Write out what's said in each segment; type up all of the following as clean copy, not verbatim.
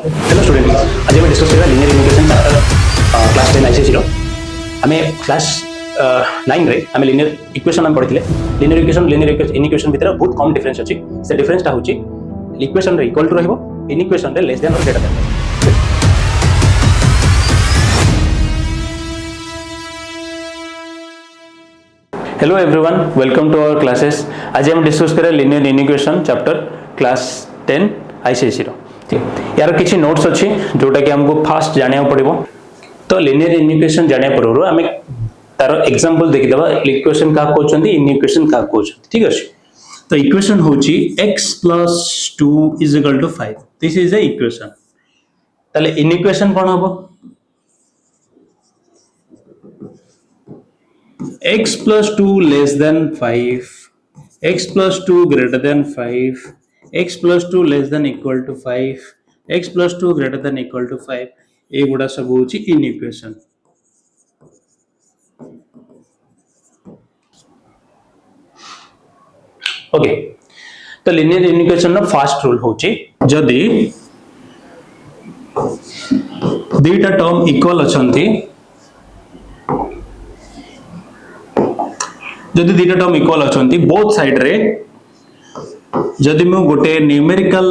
Hello student, आज हम discuss करेंगे linear equation chapter class 10 ICSC रो हमें क्लास 9 रे हमें लीनियर इक्वेशन हम पढ़िथिले। लीनियर इक्वेशन भितर बहुत कम डिफरेंस अछि। से डिफरेंस ता होची इक्वेशन रे इक्वल टू रहइबो, इन इक्वेशन रे less than or greater than. Hello everyone, welcome to our classes. आज हम डिस्कस करें linear equation chapter class 10 ICSC रो। यार किसी नोट्स अच्छी जोटा कि हमको फास्ट जाना पड़ो। तो लीनियर इक्वेशन जाना पूर्व आम तार एग्जांपल देखिदबा। इक्वेशन क्या कहते इन इक्वेशन क्या कहते, ठीक अच्छे। तो इक्वेशन होची x + 2 = 5। This is a equation. ताले इन इक्वेशन कौन हम x + 2 < 5, x + 2 > 5, x + 2 <= 5, x + 2 > 5 ये गुड़ा सब होची इन इक्वेशन। ओके, तो लीनियर इक्वेशन नो फर्स्ट रूल होची जदी दीटा टर्म इक्वल अछंती, जदी दीटा टर्म इक्वल अछंती बोथ साइड रे, जदी मु गोटे न्यूमेरिकल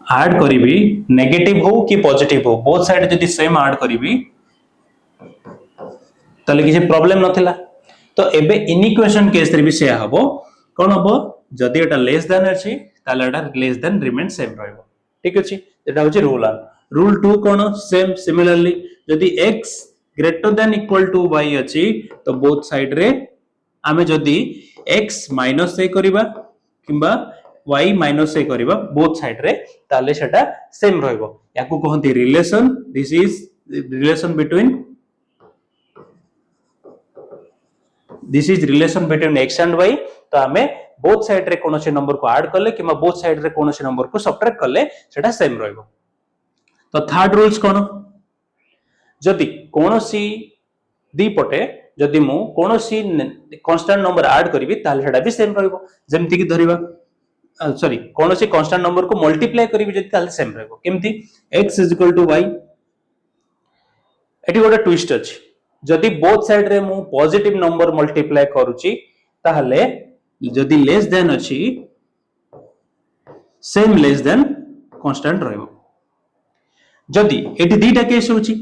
ऐड करिवि नेगेटिव हो कि पॉजिटिव हो, बोथ साइड जदी सेम ऐड करिवि ताले किसी प्रॉब्लम नथिला। तो एबे इन इक्वेशन केस रे भी से हबो कोन हबो, जदी एटा लेस देन अछि ताले एटा लेस देन रिमेन सेम रहइबो, ठीक अछि। एटा होची रूल 1। रूल 2 कोन, सेम सिमिलरली जदी x > y अछि तो बोथ साइड रे आमे जदी x - a करिबा किबा y - a करिबा बोथ साइड रे ताले सेटा सेम रहइबो। याकू कहंती relation. This is relation between x and y। तो आमे बोथ साइड रे कोनोसी नंबर को ऐड करले किबा बोथ साइड रे कोनोसी नंबर को सबट्रैक्ट करले सेटा सेम रहइबो। तो थर्ड रूल्स कोन, जदी कोनोसी दी पटे जदी मु कोनोसी कांस्टेंट नंबर ऐड करिवि ताले सेटा भी सेम रहइबो। जेमति कि धरिबा सॉरी कोनोसी कांस्टेंट नंबर को मल्टीप्लाई करिवि जदी ताले सेम रहइबो। केमति x = y। एटी गोटे ट्विस्ट अछि, जदी बोथ साइड रे मु पॉजिटिव नंबर मल्टीप्लाई करूची ताहले जदी लेस देन अछि सेम लेस देन कांस्टेंट रहइबो। जदी एटी दीटा केस होची,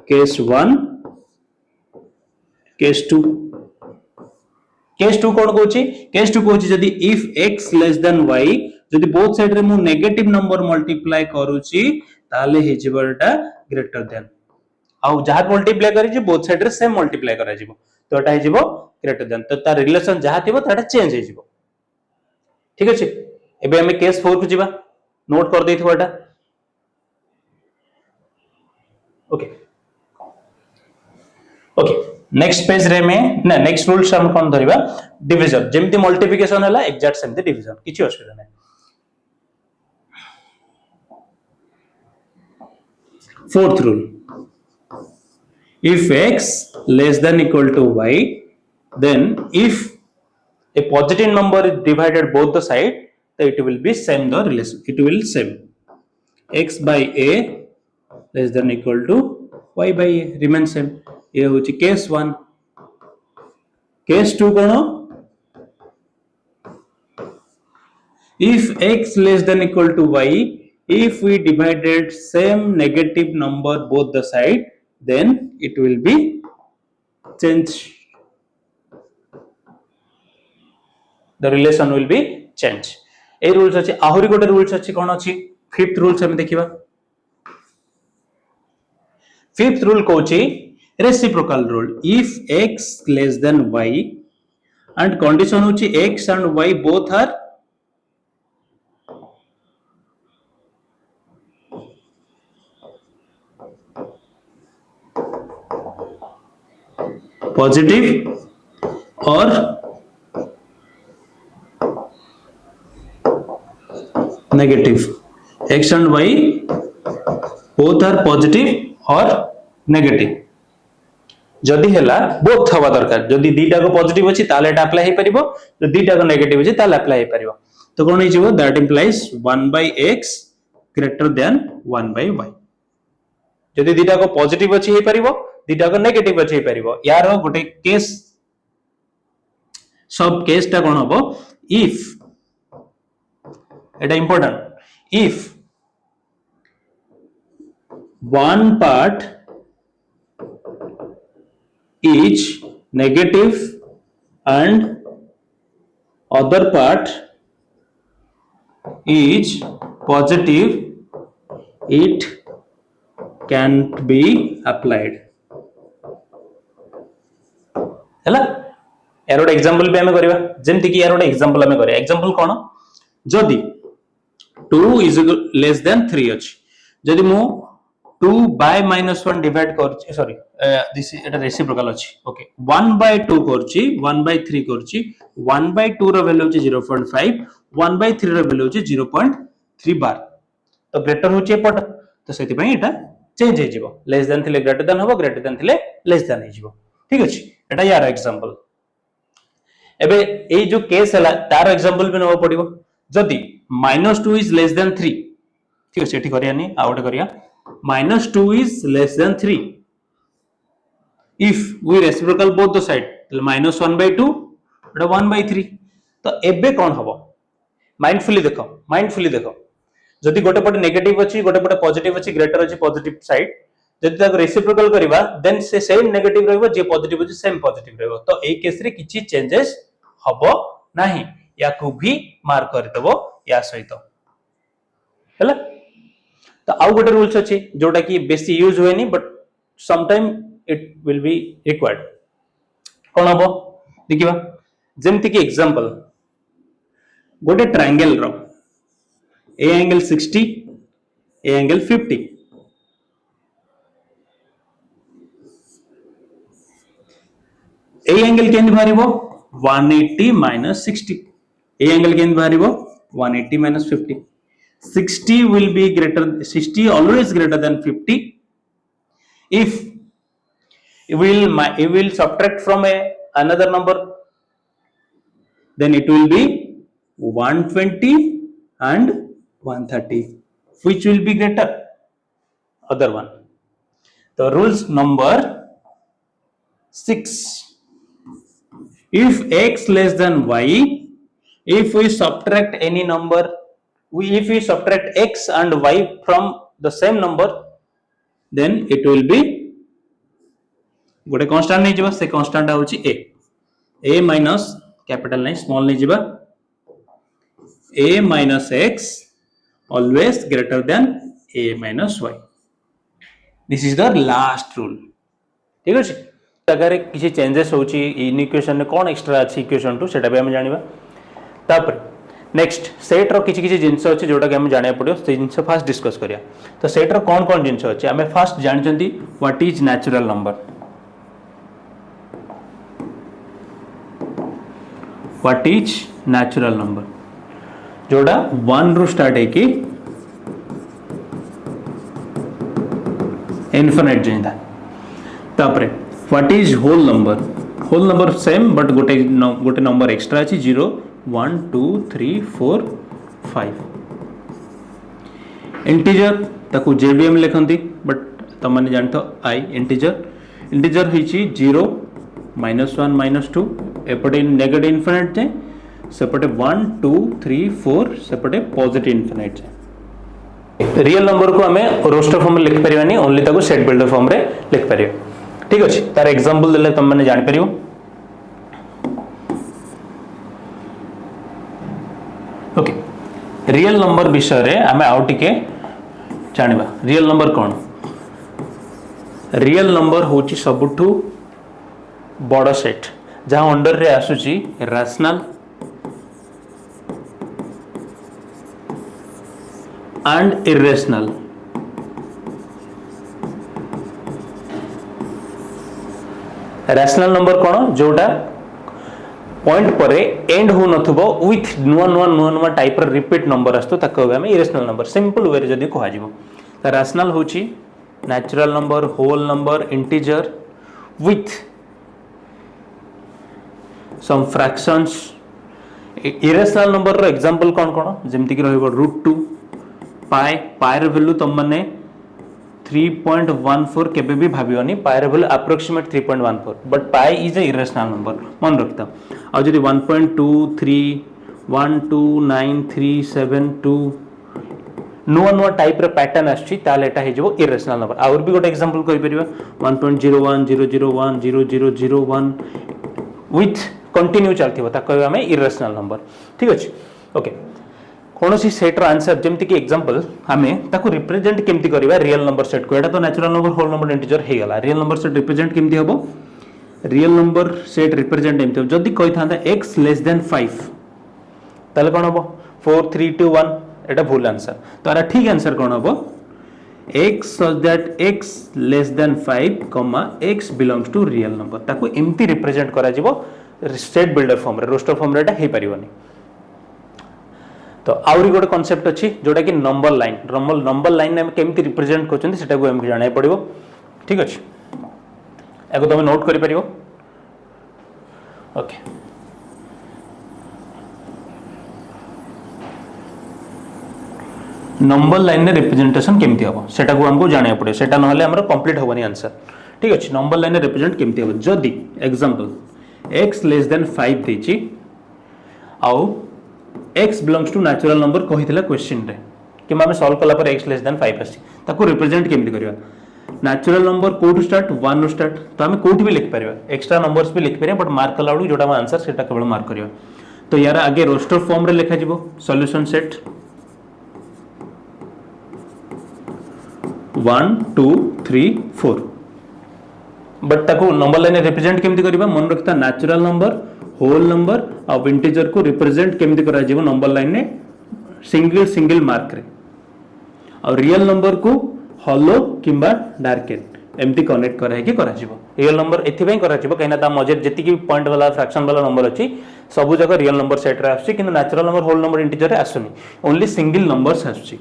केस 1 केस 2। केस 2 कोन कहूची, केस 2 कहूची जदी इफ x < y, जदी बोथ साइड रे मु नेगेटिव नंबर मल्टीप्लाई करूची ताले हे जिवरटा ग्रेटर देन। आ जहा मल्टीप्लाई करी जे बोथ साइड रे सेम मल्टीप्लाई करा जिवो तो एटा हे जिवो ग्रेटर देन। तो तार रिलेशन जहा थिबो ताटा चेंज हे जिवो, ठीक अछि। एबे हमें केस 4 को जिबा, नोट कर देइथबो एटा। ओके ओके, नेक्स्ट पेज रे में ना नेक्स्ट रूल्स हम कोन धरिबा, डिवीजन। जेमति मल्टीप्लिकेशन हला एग्जैक्ट सेमति डिवीजन, किछि असुविधा नै। Fourth rule, if x <= y, then if a positive number is divided both the side, so it will be same the relation, it will same x by a <= y by a remain same। ये होची case 1। Case 2 cone, if x <= y, if we divided same negative number both the side, then it will be change, the relation will be change। A rules अछि। आहुरी गोटे rules अछि, कोन अछि fifth rules हम देखिबा। Fifth rule कहूची reciprocal rule. If x < y and condition होची x and y both are positive or negative, x and y both are positive or negative. जदि हेला बोथ हवा दरकार, जदि दीटा को पॉजिटिव अछि ताले एटा अप्लाई हे परिबो, जदि दीटा को नेगेटिव अछि ताले अप्लाई हे परिबो। तो कोन हे जिवो, that implies 1/x greater than 1/y जदि दिटा को पॉजिटिव अछि हे परिबो दिटा को नेगेटिव अछि हे परिबो यार गोटे केस सब केस टा कोन हबो if Etah important if one part is negative and other part is positive it can't be applied हैला यार गोटे एग्जांपल भी हमें करबा जेमति कि यार गोटे एग्जांपल हमें करिया एग्जांपल कोन जदि 2 is less than 3 अछि जदि मु 2 by -1 डिवाइड कर सॉरी दिस एटा रेसिप्रोकल अछि ओके 1/2 करछि 1/3 करछि 1/2 रो वैल्यू अछि 0.5 1/3 रो वैल्यू अछि 0.3 बार तो ग्रेटर होछि एपट तो सेति पई एटा चेंज हे जिवो लेस देन थिले ग्रेटर देन होबो ग्रेटर देन थिले लेस देन हे जिवो ठीक अछि एटा यार एग्जांपल एबे ए जो केस हला तार एग्जांपल भी नबो पड़िबो जदि -2 इज लेस देन 3 ठीक अछि एठी करिया नि आउट करिया -2 is less than 3 if we reciprocal both the side -1/2 एटा 1/3 तो एबे कोन हबो माइंडफुली देखो जदि गोटे पटे नेगेटिव अछि गोटे पटे पॉजिटिव अछि ग्रेटर अछि पॉजिटिव साइड जदि ताको रेसिप्रोकल करिवा देन से सेम नेगेटिव रहबो जे पॉजिटिव अछि सेम पॉजिटिव रहबो तो ए केस रे किछि चेंजेस हबो नाही या को भी मार्क कर देबो या सहित हैला तो आउ गोटे रूल्स अछि जोटा कि बेसी यूज होएनी but some time it will be required कोन हबो देखिबा जेमति कि एग्जांपल गोटे ट्रायंगल रो ए एंगल 60 ए एंगल 50 ए एंगल केन बारिबो 180 - 60 ए एंगल केन बारिबो 180 - 50 60 will be greater 60 always greater than 50 if you will subtract from another number then it will be 120 and 130 which will be greater other one the rules number 6 if x less than y if we subtract any number if we subtract x and y from the same number then it will be गोटे constant नहीं जिबा से constant होची a minus capital नहीं small नहीं जिबा a minus x always greater than a minus y this is the last rule ठीक अछि अगर किसी चेंजेस होची इन इक्वेशन में कोन एक्स्ट्रा अछि इक्वेशन टू सेटा भी हम जानिबा तापर नेक्स्ट सेट रो किछि किछि जिंस अछि जोटा कि हम जानिया पड़ियो से जिंस फास्ट डिस्कस करिया तो सेट रो कोन कोन जिंस अछि हमें फास्ट जानि चंदी what is natural number what is natural number जोड़ा 1 रो स्टार्ट है कि इनफिनिट जिंदा तापरे what is whole number same but गोटे नंबर एक्स्ट्रा अछि 0 1 2 3 4 5 इंटीजर ताकू जेबीएम लिखंती बट तम माने जानतो आई इंटीजर हिची 0 -1 -2 एपटे नेगेटिव इनफिनिट जे सेपटे 1 2 3 4 सेपटे पॉजिटिव इनफिनिट जे रियल नंबर को हमें रोस्टर फॉर्म में लिख परिवानी ओनली ताकू सेट बिल्डर फॉर्म रे लिख परियो ठीक अछि तार एग्जांपल देले तम माने जानि परियो ओके रियल नंबर विषय रे हमें आउ टिके जानिबा रियल नंबर कोन रियल नंबर होची सबुठू बड़ सेट जहां अंडर रे आसुची rational and irrational rational number कोन जोटा पॉइंट पर एंड हो नथबो विथ नुआ टाइप र रिपीट नंबर आस्तो ताको हम इरेशनल नंबर सिंपल वे रे जदी को हाजिबो त रैशनल होची natural number whole number integer with some fractions irrational number रो एग्जांपल कोन कोन जेमति कि रहइबो √2 पाए पाए वैल्यू तुम मैंने 3.14 केबे भी भाबियोनी पाए वैल्यू अप्रोक्सीमेट 3.14 बट पाए इज ए इरेशनल नंबर मन रखता आ जदि 1.23 12937 नुआ नुआ टाइप रो पैटर्न आछि ताले एटा हे जबो इरेशनल नंबर और भी गोटे एग्जांपल कहि परिबा 1.010010001 विथ कंटिन्यू चलथिबो ता कहबा हमें इरेशनल नंबर ठीक अछि ओके कौन सी सेट रो आंसर जेमति कि एग्जांपल हमें ताको रिप्रेजेंट केमति करबा रियल नंबर सेट को एटा तो natural number whole number integer हे गला रियल नंबर सेट रिप्रेजेंट केमति हबो रियल नंबर सेट रिप्रेजेंट एमति जदी कहि थांदा x लेस देन 5 ताले कोन हबो 4 3 2 1 एटा भूल आंसर तो आरा ठीक आंसर कोन हबो x such that x less than 5 comma x belongs to real number ताको एमति रिप्रेजेंट करा जिवो स्टेट बिल्डर फॉर्म रे रोस्टर फॉर्म रे एटा हे परिबोनी तो आउरी गोटे कांसेप्ट अछि जोटा कि नंबर लाइन ने केमति रिप्रेजेंट करछन सेटा को हम जानै पड़िबो ठीक अछि एको तुम नोट करि परिबो ओके नंबर लाइन ने रिप्रेजेंटेशन केमति हबो सेटा को हमको जानै पड़िबो सेटा नहले हमर कंप्लीट होबनी आंसर ठीक अछि नंबर लाइन ने रिप्रेजेंट केमति हबो जदी एग्जांपल x लेस देन 5 देछि आउ x belongs to natural number कहितला क्वेश्चन रे कि मामे सॉल्व कला पर x लेस देन 5 आछि ताको रिप्रेजेंट केमति करिवा नेचुरल नंबर कोड स्टार्ट 1 स्टार्ट तो हमें कोड भी लिख परिवा एक्स्ट्रा नंबर्स भी लिख परिवा बट मार्क कलाउड जोटा हम आंसर सेटा केवल मार्क करिवा तो यार आगे रोस्टर फॉर्म रे लिखा जिवो सॉल्यूशन सेट 1 2 3 4 बट ताको नंबर लाइन रिप्रेजेंट केमति करिवा मन रखता नेचुरल नंबर होल नंबर और इंटीजर को रिप्रेजेंट केमति करा जिवो नंबर लाइन ने सिंगल मार्क रे और रियल नंबर को हॉलो किंबा डार्केन एमती कनेक्ट करा है कि करा जिवो रियल नंबर एथि पई करा जिवो कहिना ता मजे जति की पॉइंट वाला फ्रैक्शन वाला नंबर अछि सब जगह रियल नंबर सेट रे आछि किंतु natural number whole number integer रे आसुनी ओनली सिंगल नंबर्स आछि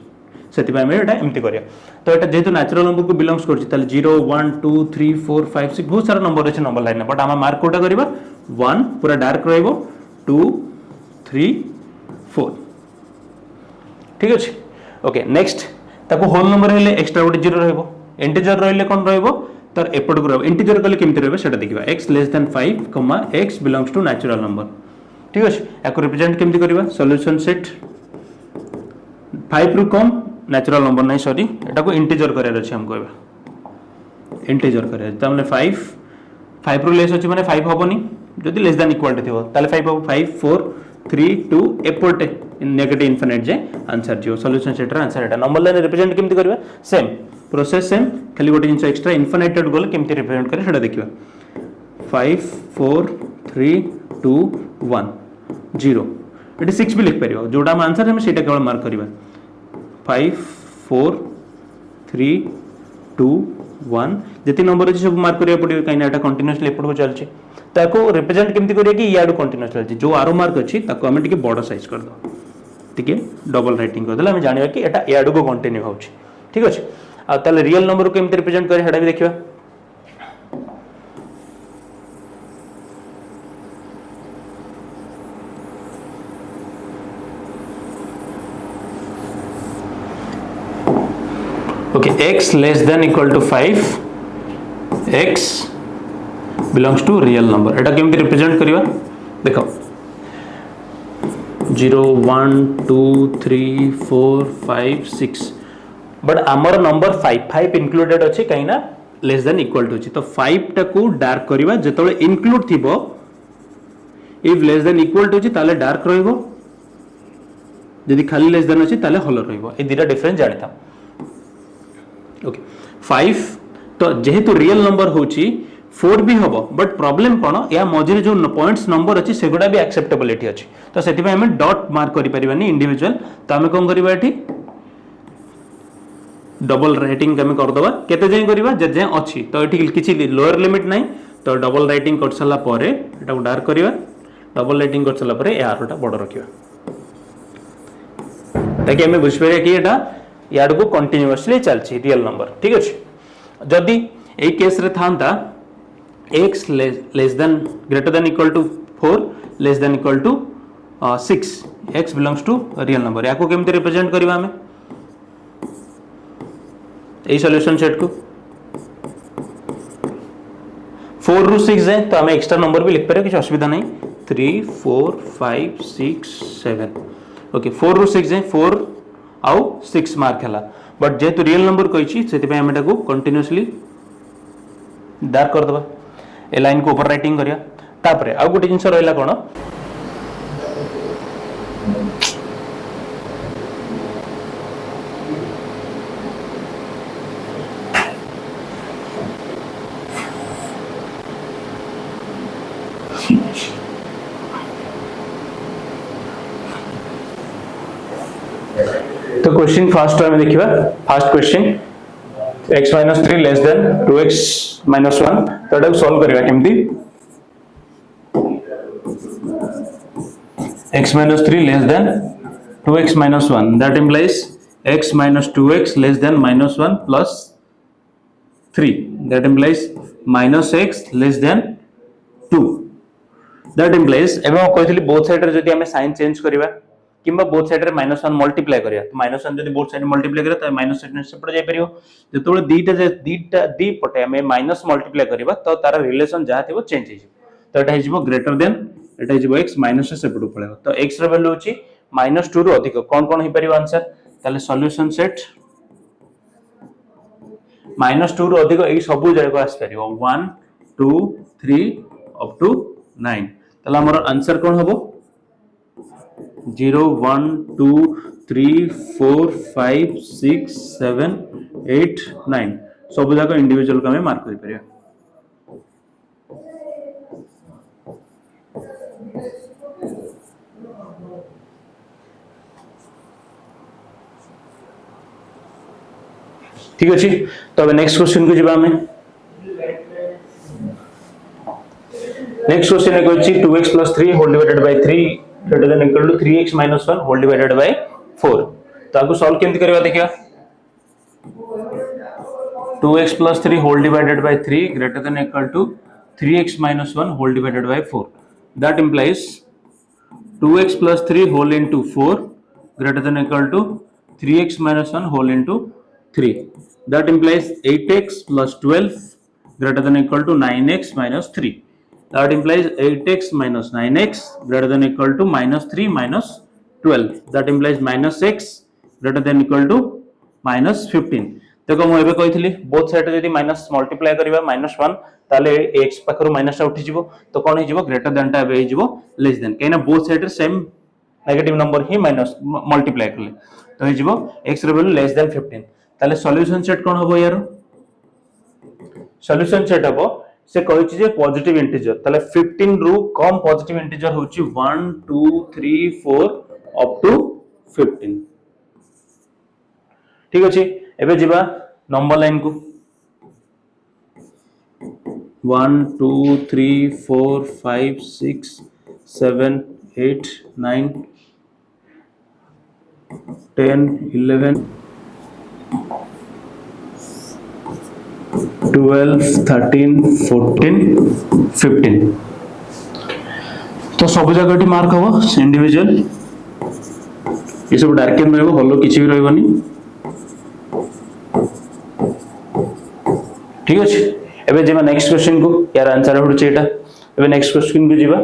सेति पई हम एटा एमती करिया तो एटा जेतु नेचुरल नंबर को बिलोंग्स करछि ताले 0 1 2 3 4 5 6 बहुत सारा नंबर अछि नंबर लाइन बट हम मार्क कोटा करिबा 1 पूरा डार्क रहइबो 2 3 4 ठीक अछि ओके नेक्स्ट ताको होल नंबर हेले एक्स्ट्रा गोटे 0 रहइबो इंटीजर रहले कोन रहइबो तर एपड को रहइबो इंटीजर कले केमति रहइबो सेटा देखिबा x less than 5 x belongs to natural number ठीक अछि एको रिप्रेजेंट केमति करिबा सॉल्यूशन सेट 5 रु कम नेचुरल नंबर नहीं सॉरी एटा को इंटीजर करे अछि हम कहबा इंटीजर करे त हमने 5 रु लेस अछि माने 5 हबोनी जदि लेस देन इक्वल थिबो ताले 5 हबो 5 4 3 2 एपोर्ट नेगेटिव इनफिनिट जे आंसर जियो सॉल्यूशन सेट रा आंसर एटा नंबर लाइन रिप्रेजेंट केमति करबा सेम प्रोसेस सेम खाली गोटे जिंस एक्स्ट्रा इनफिनिटेड गोल केमति रिप्रेजेंट करे सेटा देखिबा 5 4 3 2 1 0 एटी 6 भी लिख परियो जोडा हम आंसर हम सेटा केवल मार्क करबा 5 4 3 2 1 जति नंबर अछि सब मार्क करिया पडियो काइना एटा कंटीन्यूअसली एपड को चलछि ताको रिप्रेजेंट केमति करिया कि याडू कंटीन्यूअस चलछि जो आरो मार्क अछि ताको हम टिके बड़ साइज कर दो टिके डबल राइटिंग कर देला हम जानिबा कि एटा याडू को कंटिन्यू होछि ठीक अछि आ ताले रियल नंबर को केमति रिप्रेजेंट करे हेडा भी देखिबा okay x less than equal to 5 x belongs to real number एटा केमति रिप्रेजेंट करिवा देखो 0 1 2 3 4 5 6 बट आमर नंबर 5 इंक्लूडेड अछि काइना लेस देन इक्वल टू अछि तो 5 टा को डार्क करिवा जेतोले इंक्लूड थिबो if less than equal to अछि ताले डार्क रहइबो जदि खाली लेस देन अछि ताले हॉलो रहइबो ए दिरा डिफरेंस जानिता ओके 5 तो जेहेतु रियल नंबर होची 4 भी हबो बट प्रॉब्लम कोन या मझिरे जो पॉइंट्स नंबर अछि सेगुडा भी एक्सेप्टेबिलिटी अछि तो सेति पे हम डॉट मार्क करि परिबानी इंडिविजुअल तो हम कोन करिबा एठी डबल राइटिंग हम कर दबा केते जे करिबा जे जे अछि तो एठी किछि लोअर लिमिट नै तो डबल राइटिंग कर सला परे एटा को डार्क करिबा डबल राइटिंग कर सला परे यारटा बड़ रखिबा ताकि हम बुझबे कि एटा याड को कंटीन्यूअसली चलछि रियल नंबर ठीक अछि जदी ए केस रे थांता x less than greater than equal to 4 less than equal to 6 x belongs to real number याको केमते रिप्रेजेंट करबा हमें ए सॉल्यूशन सेट को 4 रु 6 जाए तो आम एक्सट्रा नंबर भी लिख पारे किसी असुविधा नहीं 3 4 5 6 7 ओके 4 रु 6 जाए 4 आउ 6 मार्क है बट जेहेतु रियल नंबर कही से कंटिन्यूअसली डार्क करदे ए लाइन को ओवर राइटिंग करिया तापरे आउ गोटे जिनस रहिला कोन तो क्वेश्चन फर्स्ट में देखिबा first question x minus 3 less than 2x minus 1 तो एटा सॉल्व करिवा केमती x minus 3 less than 2x minus 1 that implies x minus 2x less than minus 1 plus 3 that implies minus x less than 2 that implies एबे कहथली both side रे जदी हमें sign change करिवा किंबा both side रे -1 multiply करिया तो -1 जदी बोथ साइड मल्टीप्लाई करिया तो माइनस साइड से पड़ जाय परियो जेतोले दीटा दी पटे हमें माइनस मल्टीप्लाई करिवा तो तार रिलेशन जहा थिबो चेंज हिजो तो एटा हिजो ग्रेटर देन एटा हिजो x माइनस से पड़ पड़ेगा तो x रे वैल्यू होची -2 रु अधिक कोन हि परियो आंसर ताले सॉल्यूशन सेट -2 रु अधिक एई सब जगह आस परियो 1 2 3 अप टू 9 ताले हमर आंसर कोन हबो 0 1 2 3 4 5 6 7 8 9 सब जाक इंडिविजुअल का मार्क कर परिया ठीक अछि तो अब नेक्स्ट क्वेश्चन को जिबा हमें नेक्स्ट क्वेश्चन है कोची 2x + 3 whole divided by 3 greater than equal to 3x minus 1 whole divided by 4 तो आपको सॉल्व केमती करबा देखिया 2x plus 3 whole divided by 3 greater than equal to 3x minus 1 whole divided by 4 that implies 2x plus 3 whole into 4 greater than equal to 3x minus 1 whole into 3 that implies 8x plus 12 greater than equal to 9x minus 3 that implies 8x minus 9x greater than equal to minus 3 minus 12 that implies minus x greater than equal to minus 15 देखो मु एबे कहितली both side जदी minus multiply करबा -1 ताले x पाखरु minus उठी जिवो तो कोन हिजिवो greater than टा एबे हिजिवो लेस देन केना बोथ साइड रे सेम नेगेटिव नंबर ही माइनस मल्टीप्लाई करले तो हिजिवो x रे वैल्यू लेस देन 15 ताले सॉल्यूशन सेट कोन होबो यार सॉल्यूशन सेट होबो से कहिछि जे पॉजिटिव इंटीजर ताले 15 रु कम पॉजिटिव इंटीजर होछि 1 2 3 4 अप टू 15 ठीक अछि एबे जिबा नंबर लाइन को 1 2 3 4 5 6 7 8 9 10 11 12 13 14 15 तो सब जगह मार्क हम इंडिविजुअल ये सब डार्केन रहबो हलो किछि भी रहबोनी ठीक अछि एबे जेमा नेक्स्ट क्वेश्चन को यार आंसर होछि एटा एबे नेक्स्ट क्वेश्चन को जीवा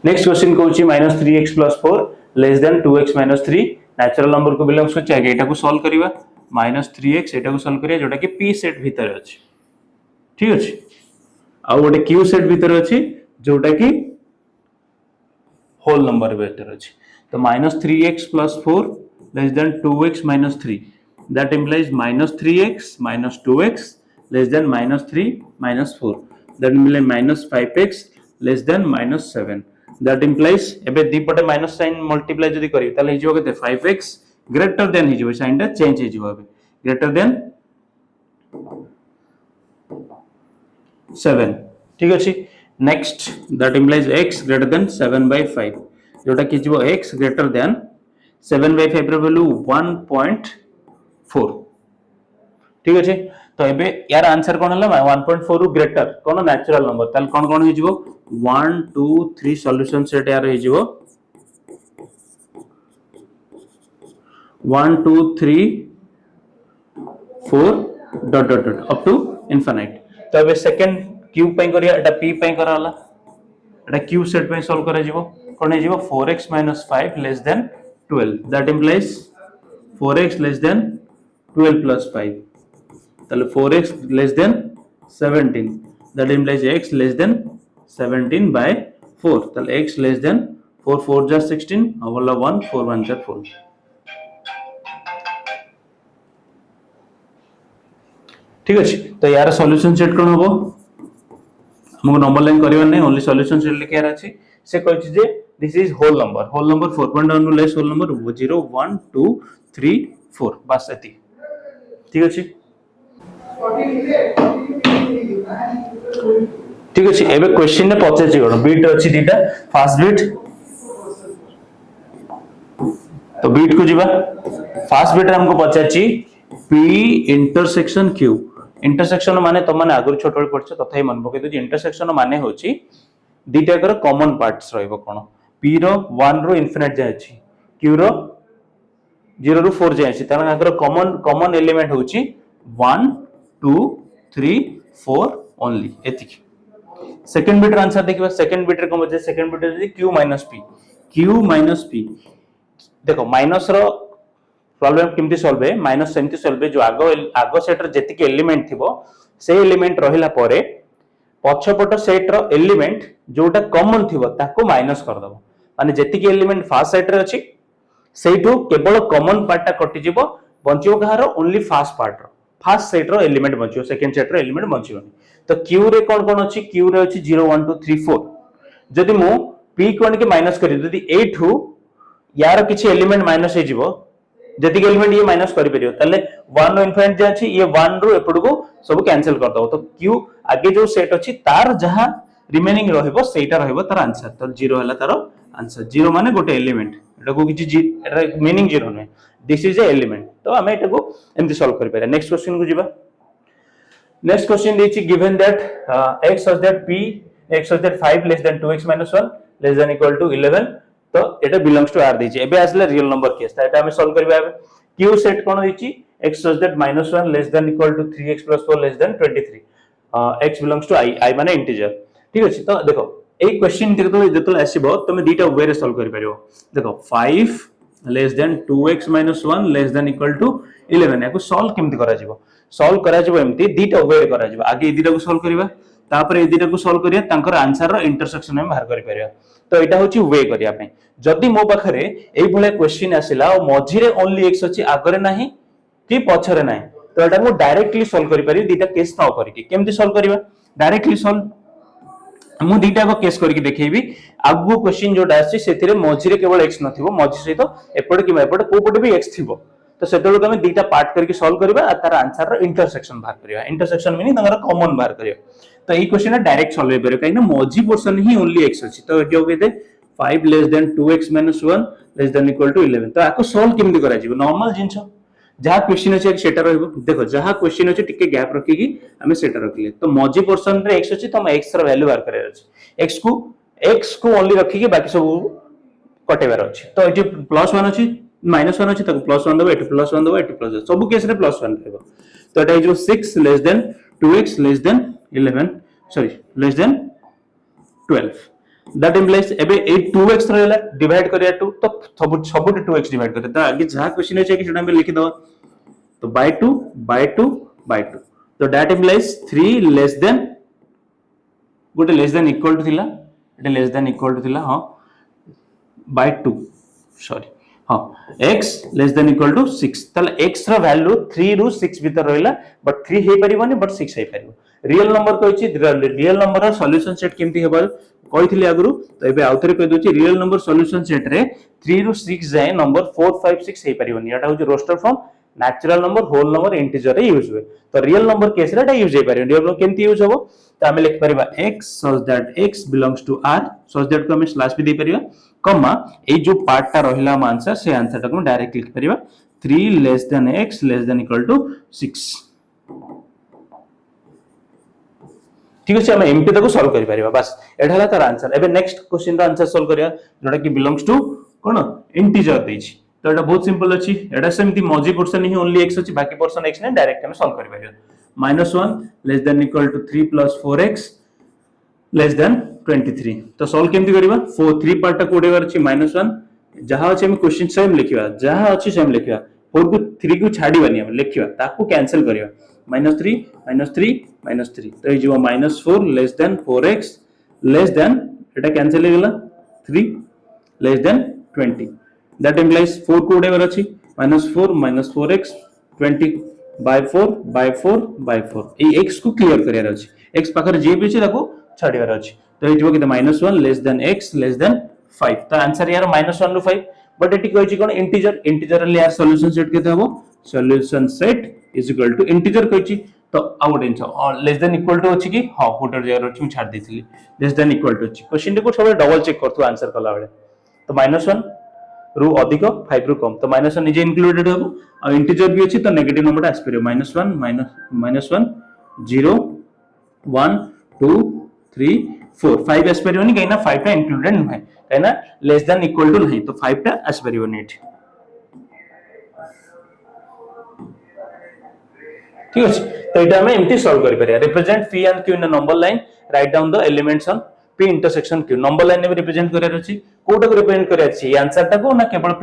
नेक्स्ट क्वेश्चन को होछि -3x + 4 less then 2x - 3 natural number को बिलोंग्स करछि आगे एटा को सॉल्व करिवा -3x एटा को सॉल्व करिया जोटा कि p सेट भीतर अछि ठीक अछि आ गोटे q सेट भीतर अछि जोटा कि होल नंबर भीतर अछि तो -3x + 4 less then 2x - 3 that implies -3x - 2x less than -3 - 4 that implies -5x less than -7 that implies एबे दी पटे माइनस साइन मल्टीप्लाई जदी करी ताले हिजो केते 5x ग्रेटर देन हिजो साइन टा चेंज हिजो एबे ग्रेटर देन 7 ठीक अछि next that implies x greater than 7/5 जोटा कि जो x greater than 7/5 रो वैल्यू 1.4 ठीक अछि तो एबे यार आंसर कोन हला 1.4 रु ग्रेटर कोन नेचुरल नंबर ताल कोन हि जिवो 1 2 3 सॉल्यूशन सेट यार हि जिवो 1 2 3 4 dot dot dot up to infinite. तो अब सेकंड क्यूब पे करिया एटा p पे कराला एटा क्यूब सेट पे सॉल्व करा जीवो कोन हे जीवो 4x - 5 less than 12 that implies 4x less then 12 plus 5 ताले 4x less then 17 that implies x less then 17 by 4 ताले x लेस देन 4 4 जा 16 अवला 1 4 1 जा 4। ठीक अछि तो यार सॉल्यूशन सेट कोन होबो हमको नंबर लाइन करियो नै ओनली सॉल्यूशन सेट लिखे यार अछि से कहै छी जे दिस इज होल नंबर 4.1 नु लेस होल नंबर 0 1 2 3 4 बस एति। ठीक अछि ठीक अछि एबे क्वेश्चन ने पचे छी कोन बीट अछि दीटा फर्स्ट बीट तो बीट को जीवा फर्स्ट बीट रे हमको पचे छी p इंटरसेक्शन q इंटरसेक्शन माने तो माने आगु छोट बड़ पड़छ तथाई मन पके दो इंटरसेक्शन माने होची दीटा कर कॉमन पार्ट्स रहइबो कोन p रो 1 रो इन्फिनिट जाय छी q रो 0 रो 4 जाय छी तार आगर कॉमन एलिमेंट होची 1 2 3 4 ओनली एतिक। सेकंड बिट आंसर देखिबा सेकंड बिट रे कोन बचे सेकंड बिट रे q - p देखो माइनस रो प्रॉब्लम केमती सॉल्व है माइनस सेमती सॉल्व है जो आगो सेट रे जेतिक एलिमेंट थिबो से एलिमेंट रहिला परे पछपट सेट रो एलिमेंट जोटा कॉमन थिबो ताको माइनस कर दबो माने जेतिक एलिमेंट फर्स्ट सेट रे अछि सेइठो केवल कॉमन पार्ट टा कटि जिवो बंचियो कहारो only first part row first set रो एलिमेंट बंचियो सेकंड सेट रो एलिमेंट बंचियोनी। तो q रे कोन अछि q रे अछि 0 1 2 3 4 जदि मु p कोन के माइनस करी जदि एठू यार किछि एलिमेंट माइनस हे जिवो जति एलिमेंट ये माइनस करि परियो तले 1 रो इन्फिनिट जे अछि ये 1 रो एपड को सब कैंसिल कर दबो। तो q आगे जो सेट अछि तार जहां रिमेनिंग रहइबो सेटा रहइबो तार आंसर तो 0 हला तार आंसर 0 माने गोटे एलिमेंट एटा को किछि एटा मीनिंग 0 नै दिस इज ए एलिमेंट। तो हमें एटा को एमति सॉल्व करि पारे। नेक्स्ट क्वेश्चन को जिबा नेक्स्ट क्वेश्चन देछि given that x such that p x such that 5 less than 2x minus 1 less than equal to 11 तो एटा बिलोंग्स टू r देछि एबे आसले रियल नंबर केस ता एटा हमें सॉल्व करबा एबे q सेट कोन होइछि x such that -1 less than equal to 3x plus 4 less than 23 x belongs to i माने इंटीजर। ठीक अछि तो देखो ए क्वेश्चन जेतल आसीबो तमे दीटा वे रे सॉल्व करि परियो देखो 5 less than 2x minus 1 less than equal to 11 याको सॉल्व केमति करा जिवो सॉल्व करा जिवो एमति दीटा वे रे करा जिवो आगे ए दीटा को सॉल्व करिवा तापर ए दीटा को सॉल्व करिया तांकर आंसर रो इंटरसेक्शन हम बाहर करि परिया। तो एटा होची वे करिया पे जदि मो पाखरे एई भले क्वेश्चन आसिला और मझिरे ओनली x अछि आगरे नाही कि पछरे नाही तो एटा को डायरेक्टली सॉल्व करि पारि दीटा केस न करिके केमति सॉल्व करिवा डायरेक्टली सॉल्व मु दीटा को केस करके देखैबी आगु क्वेश्चन जोटा आछि सेथिरे मझिरे केवल x नथिबो मझि सहित एपड कि एपड को पड भी x थिबो तो सेतलो तमे दीटा पार्ट करके सॉल्व करबा आ तार आंसर रो इंटरसेक्शन बाहर करबा इंटरसेक्शन मीनिंग तंगर कॉमन बाहर करबा। तो ई क्वेश्चन डायरेक्ट सॉल्व करियो काई ना मझि पोर्शन ही ओनली x अछि तो एटी होबे 5 less than 2x minus 1 less than equal to 11 तो आको सॉल्व केमति करा जिवो नॉर्मल जिंस जहा क्वेश्चन अछि सेटा रहइबो देखो जहा क्वेश्चन अछि टिके गैप रखी की हमें सेटा रखले तो मझि पोर्शन रे x अछि तो हम x रो वैल्यू बाहर करे अछि x को ओनली रखी की बाकी सब कटेबार अछि तो एटी +1 अछि -1 अछि त +1 दबो एटी +1 दबो एटी +1 सब केस रे +1 रहइबो तो एटा जो 6 less than 2x less than 11 sorry less than 12 that implies एबे 2x रहला डिवाइड करिया 2 तो सब 2x डिवाइड करे तो आगे जहां क्वेश्चन है कि सेटा में लिखि दो तो by 2 by 2 by 2 तो दैट इंप्लाइज 3 लेस देन गोटे लेस देन इक्वल टू थिला एटा लेस देन इक्वल टू थिला हां by 2 सॉरी हां x less than equal to 6 तले x रा वैल्यू 3 रु 6 भीतर रहला बट 3 हे परिबोनी बट 6 हे परिबो रियल नंबर कहछि रियल नंबर रा सॉल्यूशन सेट केमति हेबा कहिथिले आगुरु तो एबे आउथरे कहि दोछि रियल नंबर सॉल्यूशन सेट रे 3 रु 6 जाय नंबर 4 5 6 हे परिबोनी एटा होछि roster form natural number whole number integer रे यूज हुए तो रियल नंबर केस रे एटा यूज हे परिबो रियल नंबर केमति यूज होबो तो हमें लिख परिबा x such that x belongs to r such that को हमें स्लैश भी दे परिबा कमा ए जो पार्ट टा रहिला हम आंसर से आंसर टा को डायरेक्ट लिख परिबा 3 less than x less than equal to 6 ठीक अछि हम एमपी तक सॉल्व करि परिबा बस एटा हला तार आंसर एबे नेक्स्ट क्वेश्चन रा आंसर सॉल्व करिया जोटा कि बिलोंग्स टू कोन इंटीजर देछि तो एटा बहुत सिंपल अछि एटा सेमती मझी पोर्शन ही ओनली x अछि बाकी पोर्शन x नै डायरेक्ट हम सॉल्व करि परियो -1 less than equal to 3 + 4x less than 23 तो सॉल्व केमती करिवा 3 पार्ट टा कोडे वर अछि -1 जहा अछि हम क्वेश्चन सेम लिखिबा जहा अछि सेम लिखिबा 4 को 3 को छाडीबानी हम लिखिबा ताकू कैंसिल करिवा -3 तो ये जीवा -4 less then 4x less then एटा कैंसिल हो गेला 3 लेस देन 20 दैट इंप्लाइज 4 को उडेवर अछि -4 4x 20 by 4 ए x को क्लियर करियार अछि x पाखर जे भी अछि ताको छाडीवार अछि तो ये जीवा किते -1 less then x less than 5 तो आंसर यार -1 ରୁ 5 बट एटी कहै छी कोन इंटीजर ले यार सॉल्यूशन सेट केते हबो solution set is equal to integer कहै छी तो आउट इनस लेस देन इक्वल टू अछि कि हां फुटर जगर अछि छाड देथिली लेस देन इक्वल टू अछि क्वेश्चन को सब डबल चेक करथु आंसर कला बेले तो -1 ରୁ ଅଧିକ 5 ରୁ कम तो -1 निजे इंक्लूडेड हबो आ इंटीजर भी अछि तो नेगेटिव नंबर आस परियो -1 0 1 2 3 4 5 आस परियो नि कहिना 5 टा इंक्लूडेड नै कहिना लेस देन इक्वल टू नहीं तो 5 टा आस परियो नि ठीक अछि तो एटा हम एमटी सॉल्व करि परिया represent p and q in a number line write down the elements on p intersection q number line में रिप्रेजेंट करिया अछि कोटा को रिप्रेजेंट करिया अछि आंसर टा को ना केवल p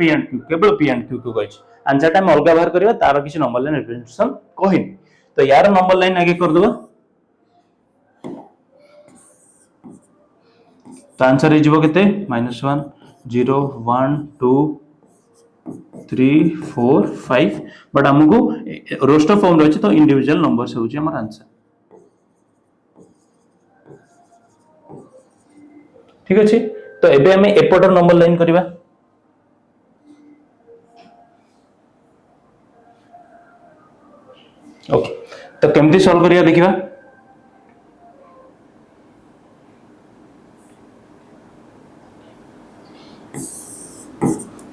and q को गइछ आंसर टा हम अलगा बाहर करिया तार किसी नंबर लाइन रिप्रेजेंटेशन कहिन तो यार नंबर लाइन आगे कर दबा तो आंसर हे जिवो केते -1 0 1 2 3 4 5 बट हमको रोस्टर फॉर्म रही तो इंडिविजुअल नंबर्स होची हमर आंसर ठीक अछि तो एबे हमें एपटर नंबर लाइन करबा ओके तो केमती सॉल्व करिया देखिबा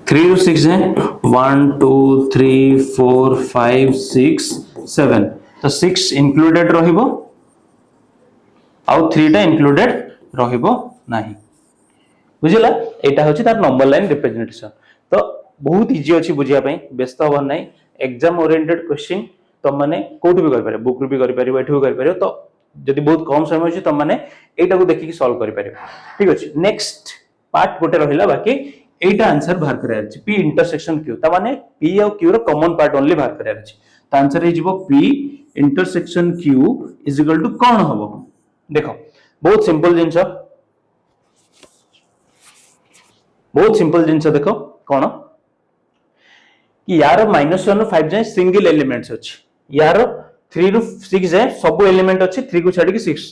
थ्री टू 6 है 1 2 3 4 5 6 7 तो 6 इंक्लूडेड रहिबो आउ 3 टा इंक्लूडेड रहिबो नाही बुझिला एटा होची तार नंबर लाइन रिप्रेजेंटेशन तो बहुत इजी अछि बुझिया पई व्यस्त होबन नाही एग्जाम ओरिएंटेड क्वेश्चन तो माने कोठी भी कर पारे बुक रू भी कर पारे एठू कर पारे तो जदि बहुत कम समय अछि तो माने एटा को देखि के सॉल्व कर पारे ठीक अछि नेक्स्ट पार्ट गोटे रहिला बाकी एटा आंसर बाहर करार अछि p इंटरसेक्शन q ता माने p और q रो कॉमन पार्ट ओनली बाहर करार अछि तो आंसर हे जिवो p intersection q is equal to कोन हबो देखो बहुत सिंपल जिंस देखो कोन कि यार -1 ରୁ 5 जाय सिंगल एलिमेंट्स अछि यार 3 ରୁ 6 जाय सब एलिमेंट अछि 3 को छाडी के 6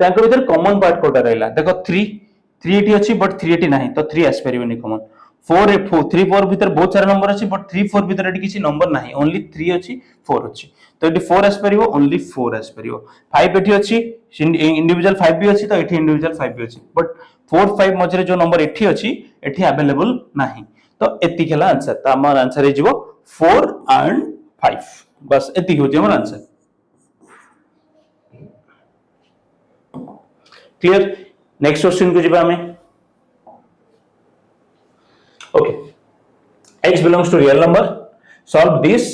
तांकर भीतर कॉमन पार्ट कोटा रहला देखो 3 एटी अछि बट 3 एटी नाही तो 3 आस परिबनी कॉमन 3 4 भीतर बहुत सारा नंबर अछि बट 3 4 भीतर एटी किछि नंबर नाही ओनली 3 अछि 4 अछि तो एटी 4 आस परिबो ओनली 4 आस परिबो 5 एटी अछि इंडिविजुअल 5 भी अछि तो एटी इंडिविजुअल 5 भी अछि बट 4 5 मझरे जो नंबर एटी अछि एटी अवेलेबल नाही तो एति केला आंसर तो हमर आंसर हे जिवो 4 and 5 बस एति हो जे हमर आंसर क्लियर नेक्स्ट क्वेश्चन को जिबा हमें okay x belongs to real number solve this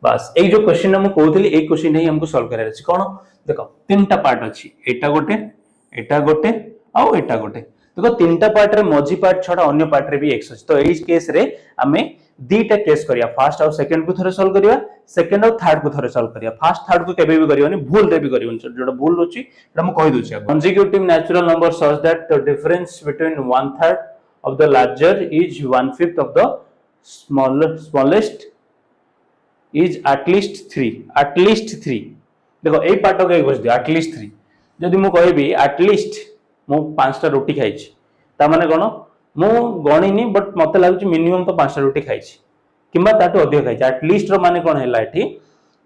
बस एक जो क्वेश्चन हम कहउतली एक क्वेश्चन ही हमको सॉल्व करार अछि कोन देखो तीनटा पार्ट अछि एटा गोटे आ एटा गोटे देखो तीनटा पार्ट रे मझी पार्ट छडा अन्य पार्ट रे भी x अछि तो एई केस रे हमें दीटा केस करिया फर्स्ट और सेकंड को थरे सॉल्व करिया सेकंड और थर्ड को थरे सॉल्व करिया फर्स्ट थर्ड को केबे भी करियोनी भूल रे भी करियोनी जोटा भूल होची एटा हम कहि दोछि consecutive natural number such that the difference between 1/3 of the larger is 1/5 of the smallest is at least 3 देखो ए पार्ट के बस दियो at least 3 जदि मु कहबी at least मु 5टा रोटी खाइछि ता माने कोन मु गणिनी बट मते लागुछि मिनिमम तो 5टा रोटी खाइछि किबा ताटो अधिक खाइछि at least रो माने कोन हैला एठी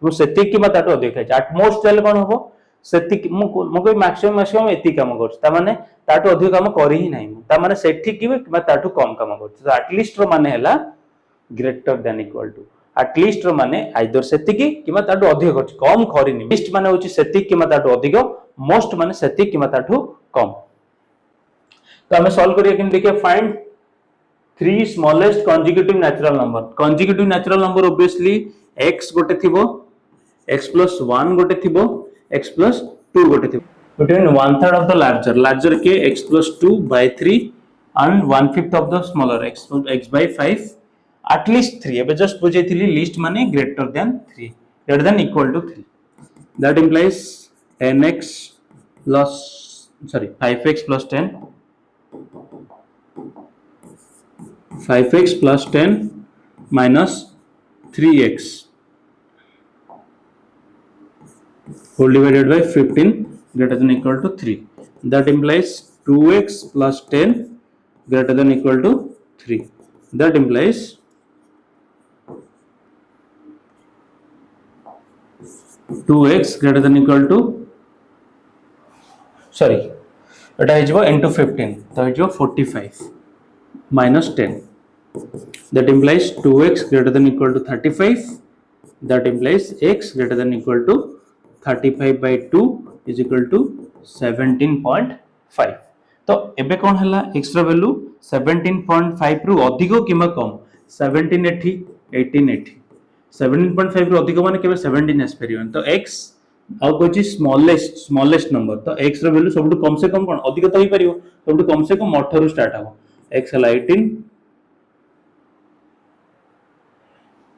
मु सेति किबा ताटो अधिक खाइछि at most चले कोन होबो सेति मु कोइ मैक्सिमम एति काम करछि ता माने ताटो अधिक काम करि ही नाही ता माने सेठी किबा ताटो कम काम करछि तो at least रो माने हैला greater than equal to at least रो माने आइदर सेति किबा ताटो अधिक करछि कम करिनी लिस्ट माने होछि सेति किबा ताटो अधिक मोस्ट माने सेति किबा ताटो कम तो हमें सॉल्व करिए कि देखिए find 3 smallest consecutive natural number consecutive natural number obviously x गोटे थिबो x plus 1 गोटे थिबो x plus 2 गोटे थिबो between 1/3 of the larger के x plus 2 by 3 and 1/5 of the smaller x by 5 at least 3 एबे जस्ट बुझेथिली लिस्ट माने greater than 3 greater than equal to 3 that implies 10x plus 5x plus 10 5x plus 10 minus 3x whole divided by 15 greater than equal to 3 that implies 2x plus 10 greater than equal to 3 that implies 2x greater than equal to এটা হয়ে যাব into 15 তো হয়ে যাব 45 minus 10 that implies 2x greater than equal to 35 that implies x greater than equal to 35 by 2 is equal to 17.5 तो एबे कोन हला x रो वैल्यू 17.5 रु अधिक किमा कम 17 एठी 18 एठी 17.5 रु अधिक माने केबे 17 एस परियन तो x आउ कोची स्मॉलेस्ट नंबर तो x रो वैल्यू सबटु कम से कम कोन अधिक तो ही परियो सबटु कम से कम 18 रु स्टार्ट हबो x हला 18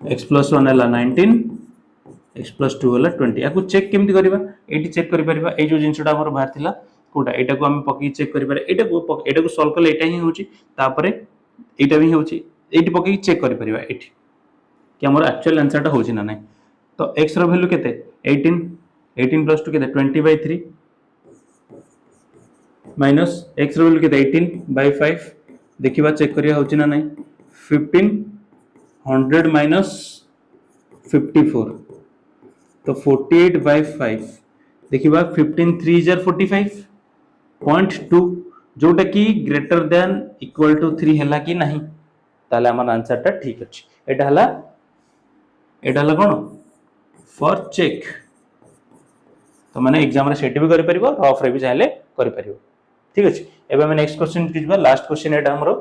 x plus 1 हला 19 x plus 2 हला 20 याकु चेक केमति करिबा एटी चेक करि परिबा ए जो जिंसटा हमर बाहर थिला कोटा एटा को हम पकी चेक करि पारे एटा को सॉल्व करले एटा ही होची तापरे एटा भी होची एटी पकी चेक करि परिबा एटी कि हमर एक्चुअल आंसर टा होची ना नै तो x रो वैल्यू केते 18 plus 2 केते 20 by 3 माइनस x रो वैल्यू केते 18 by 5 देखिबा चेक करिया होची ना नै 15 100 minus 54 तो 48 by 5 देखिबा 15 3 जार 45.2 जोटा कि ग्रेटर देन इक्वल टू 3 हला कि नहीं ताले हमर आंसर टा ठीक अछि एटा हला कोन फॉर चेक तो माने एग्जाम रे सेट भी करि परिबो रफ रे भी चाहले करि परिबो ठीक अछि एबे हम नेक्स्ट क्वेश्चन किछबा लास्ट क्वेश्चन एटा हमरो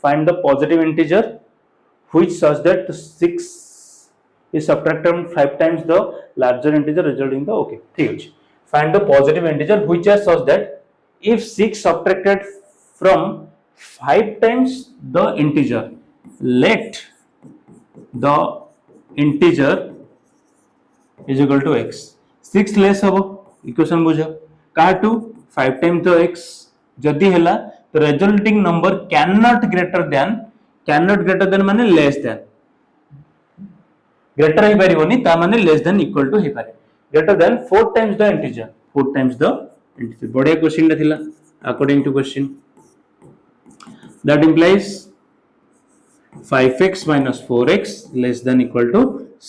find the positive integer which such that 6 is subtracted from 5 times the larger integer resulting the okay ठीक अछि find the positive integer which are such that if 6 subtracted from 5 times the integer let the integer is equal to x 6 less हबो equation बुझ का to 5 times the x जदी हला तो resulting number cannot greater than माने less than greater ही परिबोनी ता माने less than equal to ही पारे greater than 4 times the integer बढ़िया क्वेश्चन थिला according to question that implies 5x minus 4x less than equal to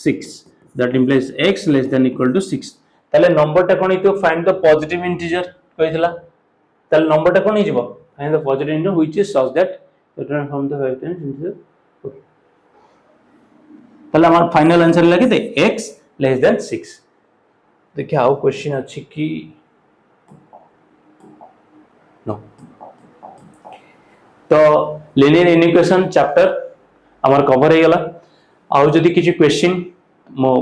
6 that implies x less than equal to 6 ताले number टा कोन हितो find the positive integer कहितला ताले number टा कोन हि जिवो find the positive integer which is such that return from the 5 times integer okay ताले हमार final answer लगे थे x less than 6 देखिए आओ क्वेश्चन अछि कि नो तो लिनियर इक्वेशन चैप्टर हमार कवर हे गला आउ जदी किछि क्वेश्चन मो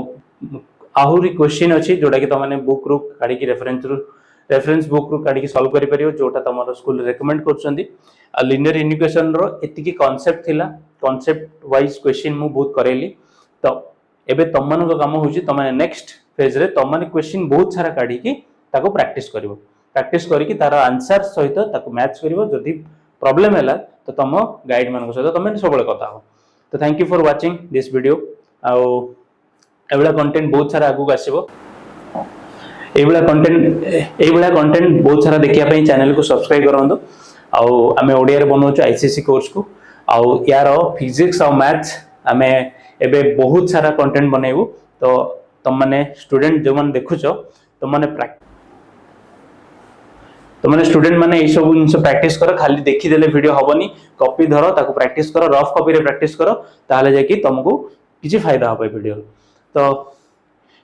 आहुरी क्वेश्चन अछि जोटा कि तमाने बुक रू काडी की रेफरेंस बुक रू काडी की सॉल्व करि परियो जोटा तमारो स्कूल रेकमेंड करछंदी आ लिनियर इक्वेशन रो एतिकी कांसेप्ट थिला कांसेप्ट वाइज क्वेश्चन मु बहुत करेली तो एबे तमन को काम होची तमाने नेक्स्ट फेज रे तमाने क्वेश्चन बहुत सारा काडी की ताको प्रैक्टिस करी कि तार आंसर सहित ताको मैच करिवो जदी प्रॉब्लम हैला तो तम गाइड मान को सहित तमे सबले कथा हो तो thank you for watching this video आ एवला कंटेंट बहुत सारा आगु आसीबो एवला कंटेंट बहुत सारा देखिया पई चैनल को सब्सक्राइब करंदो आ हमें ओडिया रे बनौछु आईसीएससी कोर्स को आ यार फिजिक्स और मैथ्स हमें एबे बहुत सारा कंटेंट बनेबो तो तुम माने स्टूडेंट जो मन देखुछो तुम माने स्टूडेंट माने ए सब जिंस प्रैक्टिस करो खाली देखि देले वीडियो हबनी कॉपी धरो ताको प्रैक्टिस करो रफ कॉपी रे प्रैक्टिस करो ताले जे कि तुमको किछि फायदा होबे वीडियो तो